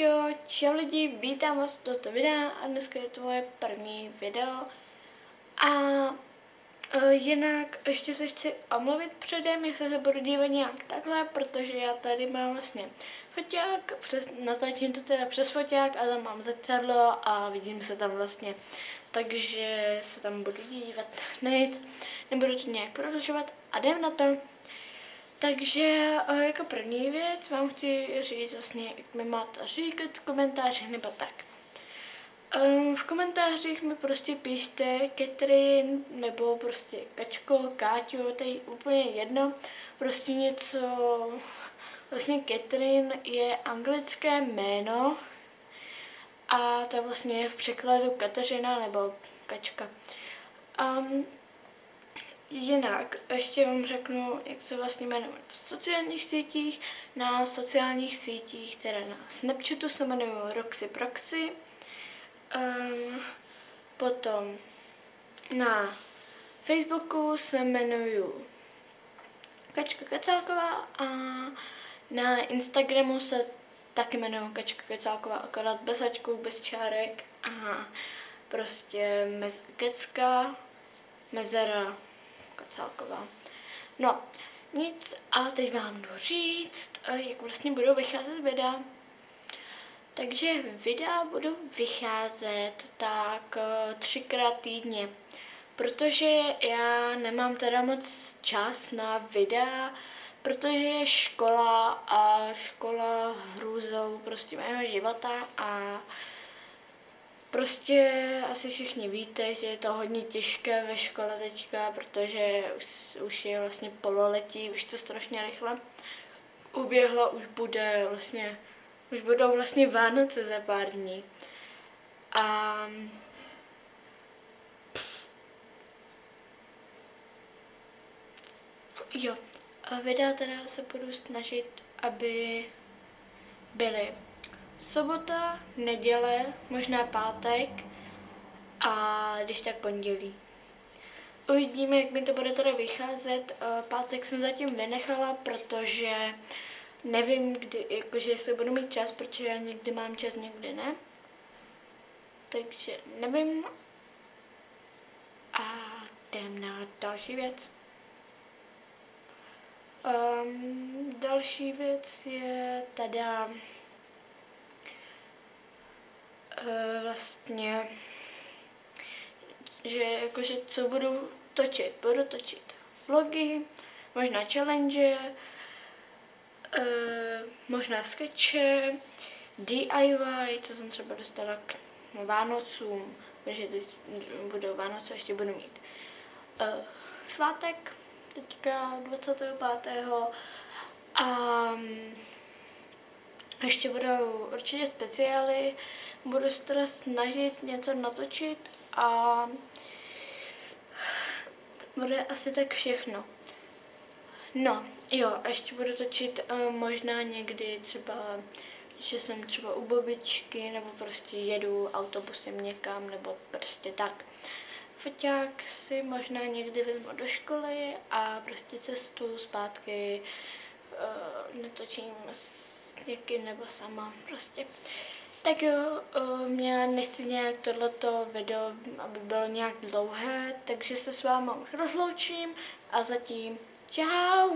Jo, čau lidi, vítám vás u tohoto videa a dneska je to moje první video. A jinak ještě se chci omluvit předem, jestli se budu dívat nějak takhle, protože já tady mám vlastně foťák, natáčím to teda přes foťák a tam mám zrcadlo a vidím se tam vlastně, takže se tam budu dívat hned, nebudu to nějak prodlužovat a jdem na to. Takže jako první věc vám chci říct vlastně, jak mi máte říkat v komentářích nebo tak. V komentářích mi prostě pište Catherine nebo prostě Kačko, Káťo, to je úplně jedno. Prostě něco, vlastně Catherine je anglické jméno a to vlastně v překladu Kateřina nebo Kačka. Jinak ještě vám řeknu, jak se vlastně jmenuji na sociálních sítích. Na sociálních sítích, teda na Snapchatu se jmenuji Roxy Proxy. Potom na Facebooku se jmenuji Kačka Kecálková a na Instagramu se taky jmenuji Kačka Kecálková, akorát bez hačků, bez čárek a prostě Kecka, mezera, Kecálková. No, nic a teď vám jdu říct, jak vlastně budou vycházet videa. Takže videa budou vycházet tak 3krát týdně, protože já nemám teda moc čas na videa, protože je škola a škola hrůzou prostě mého života a prostě asi všichni víte, že je to hodně těžké ve škole teďka, protože už je vlastně pololetí, už to strašně rychle uběhlo, už budou vlastně Vánoce za pár dní. A jo, videa teda se budu snažit, aby byly sobota, neděle, možná pátek a když tak pondělí. Uvidíme, jak mi to bude teda vycházet. Pátek jsem zatím vynechala, protože nevím, kdy, jakože jestli budu mít čas, protože já někdy mám čas, někdy ne. Takže nevím. A jdem na další věc. Další věc je teda vlastně, že jakože co budu točit. Budu točit vlogy, možná challenge, možná sketche, DIY, co jsem třeba dostala k Vánocům, protože teď budou Vánoce, ještě budu mít svátek, teďka 25. A ještě budou určitě speciály, budu se teda snažit něco natočit a to bude asi tak všechno. No, jo, ještě budu točit možná někdy třeba, že jsem třeba u babičky, nebo prostě jedu autobusem někam, nebo prostě tak. Foťák si možná někdy vezmu do školy a prostě cestu zpátky netočím s někým nebo sama prostě. Tak jo, já nechci nějak tohleto video, aby bylo nějak dlouhé, takže se s váma už rozloučím a zatím čau!